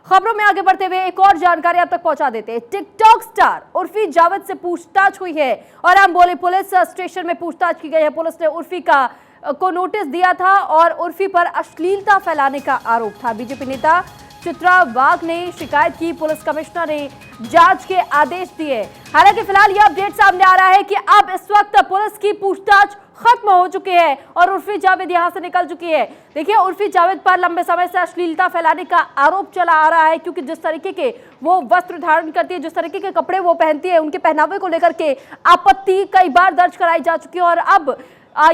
खबरों में आगे बढ़ते हुए एक और जानकारी आप तक पहुंचा देते हैं। टिकटॉक स्टार उर्फी जावेद से पूछताछ हुई है और हम बोले पुलिस स्टेशन में पूछताछ की गई है। पुलिस ने उर्फी को नोटिस दिया था और उर्फी पर अश्लीलता फैलाने का आरोप था। बीजेपी नेता चित्रा वाघ ने शिकायत की, पुलिस कमिश्नर ने जांच के आदेश दिए। हालांकि फिलहाल यह अपडेट सामने आ रहा है कि अब इस वक्त पुलिस की पूछताछ खत्म हो चुकी है और उर्फी जावेद यहां से निकल चुकी है। देखिए, उर्फी जावेद पर लंबे समय से अश्लीलता फैलाने का आरोप चला आ रहा है, क्योंकि जिस तरीके के वो वस्त्र धारण करती है, जिस तरीके के कपड़े वो पहनती है, उनके पहनावे को लेकर के आपत्ति कई बार दर्ज कराई जा चुकी है। और अब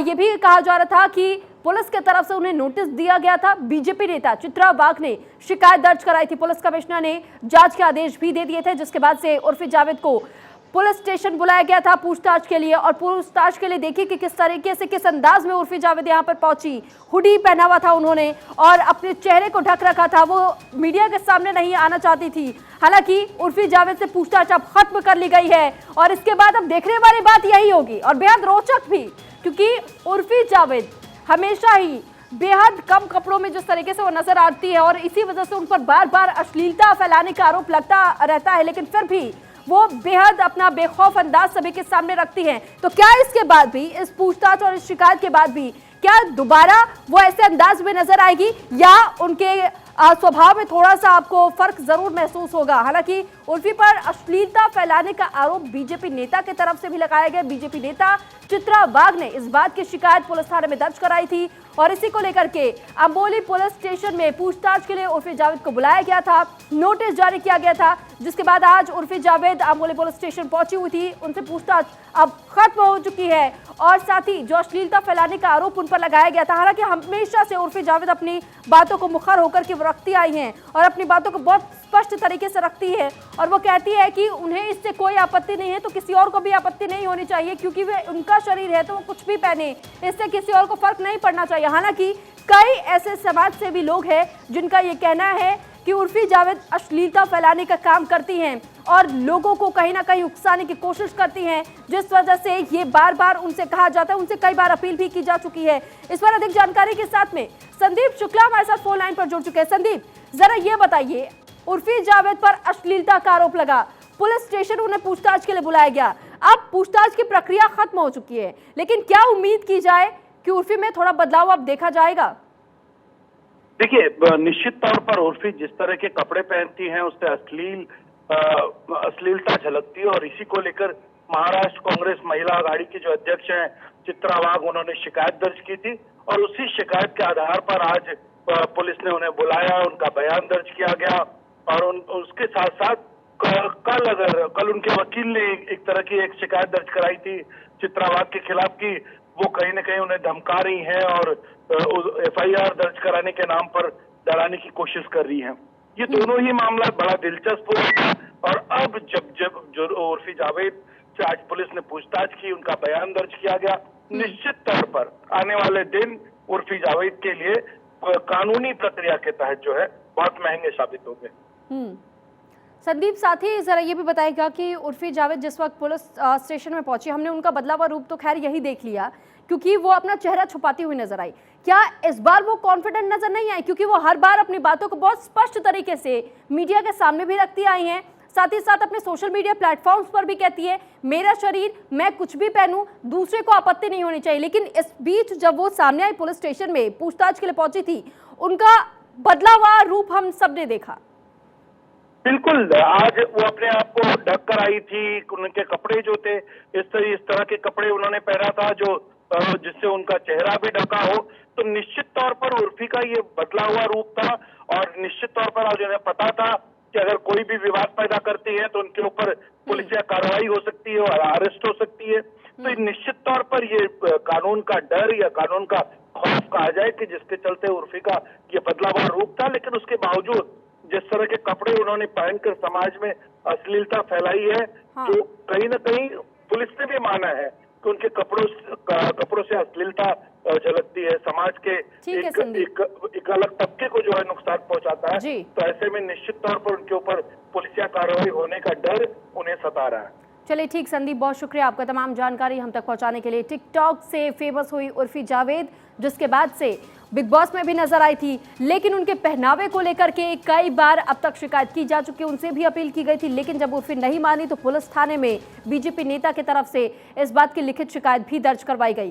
ये भी कहा जा रहा था कि पुलिस के तरफ से उन्हें नोटिस दिया गया था। बीजेपी नेता चित्रा वाघ ने शिकायत दर्ज कराई थी, पुलिस कमिश्नर ने जांच के आदेश भी दे दिए थे, जिसके बाद से उर्फी जावेद को पुलिस स्टेशन बुलाया गया था पूछताछ के लिए। और पूछताछ के लिए देखिए कि किस तरीके से, किस अंदाज में उर्फी जावेद यहां पर पहुंची। हुडी पहना हुआ था उन्होंने और अपने चेहरे को ढक रखा था, वो मीडिया के सामने नहीं आना चाहती थी। हालांकि उर्फी जावेद से पूछताछ अब खत्म कर ली गई है और इसके बाद अब देखने वाली बात यही होगी और बेहद रोचक भी, क्योंकि उर्फी जावेद हमेशा ही बेहद कम कपड़ों में जिस तरीके से वो नजर आती है और इसी वजह से उन पर बार बार अश्लीलता फैलाने का आरोप लगता रहता है, लेकिन फिर भी वो बेहद अपना बेखौफ अंदाज सभी के सामने रखती हैं। तो क्या इसके बाद भी, इस पूछताछ और इस शिकायत के बाद भी, क्या दोबारा वो ऐसे अंदाज में नजर आएगी या उनके स्वभाव में थोड़ा सा आपको फर्क जरूर महसूस होगा? हालांकि उर्फी पर अश्लीलता फैलाने का आरोप बीजेपी नेता की तरफ से भी लगाया गया। बीजेपी नेता चित्रा वाघ ने इस बात की शिकायत पुलिस थाने में दर्ज कराई थी और इसी को लेकर के अंबोली पुलिस स्टेशन में पूछताछ के लिए उर्फी जावेद को बुलाया गया था, नोटिस जारी किया गया था, जिसके बाद आज उर्फी जावेद अंबोली पुलिस स्टेशन पहुंची हुई थी। उनसे पूछताछ अब खत्म हो चुकी है और साथ ही जो अश्लीलता फैलाने का आरोप उन पर लगाया गया था, हालांकि हमेशा से उर्फी जावेद अपनी बातों को मुखर होकर के रखती आई हैं और अपनी बातों को बहुत स्पष्ट तरीके से रखती है और वो कहती है कि उन्हें इससे कोई आपत्ति नहीं है तो किसी और को भी आपत्ति नहीं होनी चाहिए, क्योंकि वे उनका शरीर है तो वो कुछ भी पहने, इससे किसी और को फर्क नहीं पड़ना चाहिए। हालांकि कई ऐसे समाज सेवी लोग हैं जिनका ये कहना है कि उर्फी जावेद अश्लीलता फैलाने का काम करती हैं और लोगों को कहीं ना कहीं उकसाने की कोशिश करती हैं, जिस वजह से ये बार बार उनसे कहा जाता है, उनसे कई बार अपील भी की जा चुकी है। इस पर अधिक जानकारी के साथ में संदीप शुक्ला हमारे साथ फोन लाइन पर जुड़ चुके हैं। संदीप, जरा ये बताइए, उर्फी जावेद पर अश्लीलता का आरोप लगा, पुलिस स्टेशन उन्हें पूछताछ के लिए बुलाया गया, अब पूछताछ की प्रक्रिया खत्म हो चुकी है, लेकिन क्या उम्मीद की जाए कि उर्फी में थोड़ा बदलाव अब देखा जाएगा? देखिए, निश्चित तौर पर उर्फी जिस तरह के कपड़े पहनती हैं उससे अश्लीलता झलकती है और इसी को लेकर महाराष्ट्र कांग्रेस महिला आघाड़ी की जो अध्यक्ष हैं चित्रा वाघ, उन्होंने शिकायत दर्ज की थी और उसी शिकायत के आधार पर आज पुलिस ने उन्हें बुलाया, उनका बयान दर्ज किया गया और उसके साथ साथ कल उनके वकील ने एक तरह की एक शिकायत दर्ज कराई थी चित्रा वाघ के खिलाफ की वो कहीं न कहीं उन्हें धमका रही हैं और एफआईआर दर्ज कराने के नाम पर डराने की कोशिश कर रही हैं। ये दोनों ही मामला बड़ा दिलचस्प हुआ और अब जब जो उर्फी जावेद से आज पुलिस ने पूछताछ की, उनका बयान दर्ज किया गया, निश्चित तौर पर आने वाले दिन उर्फी जावेद के लिए कानूनी प्रक्रिया के तहत जो है बहुत महंगे साबित होंगे। संदीप, साथ ही जरा ये भी बताएगा कि उर्फी जावेद जिस वक्त पुलिस स्टेशन में पहुंची, हमने उनका बदला हुआ रूप तो खैर यही देख लिया, क्योंकि वो अपना चेहरा छुपाती हुई नजर आई। क्या इस बार वो कॉन्फिडेंट नजर नहीं आई, क्योंकि वो हर बार अपनी बातों को बहुत स्पष्ट तरीके से मीडिया के सामने भी रखती आई हैं, साथ ही साथ अपने सोशल मीडिया प्लेटफॉर्म्स पर भी कहती है मेरा शरीर, मैं कुछ भी पहनूं, दूसरे को आपत्ति नहीं होनी चाहिए। लेकिन इस बीच जब वो सामने आई पुलिस स्टेशन में पूछताछ के लिए पहुंची थी, उनका बदला हुआ रूप हम सबने देखा। बिल्कुल, आज वो अपने आप को ढक कर आई थी, उनके कपड़े जो थे इस तरह के कपड़े उन्होंने पहना था जो जिससे उनका चेहरा भी ढका हो, तो निश्चित तौर पर उर्फी का ये बदला हुआ रूप था और निश्चित तौर पर आज उन्हें पता था कि अगर कोई भी विवाद पैदा करती है तो उनके ऊपर पुलिस कार्रवाई हो सकती है और अरेस्ट हो सकती है। तो निश्चित तौर पर ये कानून का डर या कानून का खौफ कहा जाए कि जिसके चलते उर्फी का ये बदला हुआ रूप था, लेकिन उसके बावजूद जिस तरह के कपड़े उन्होंने पहनकर समाज में अश्लीलता फैलाई है, तो कहीं ना कहीं पुलिस ने भी माना है कि उनके कपड़ों से अश्लीलता झलकती है, समाज के एक अलग तबके को जो है नुकसान पहुंचाता है। तो ऐसे में निश्चित तौर पर उनके ऊपर पुलिसिया कार्रवाई होने का डर उन्हें सता रहा है। चलिए ठीक संदीप, बहुत शुक्रिया आपका तमाम जानकारी हम तक पहुंचाने के लिए। टिकटॉक से फेमस हुई उर्फी जावेद, जिसके बाद से बिग बॉस में भी नजर आई थी, लेकिन उनके पहनावे को लेकर के कई बार अब तक शिकायत की जा चुकी है, उनसे भी अपील की गई थी, लेकिन जब उर्फी नहीं मानी तो पुलिस थाने में बीजेपी नेता की तरफ से इस बात की लिखित शिकायत भी दर्ज करवाई गई।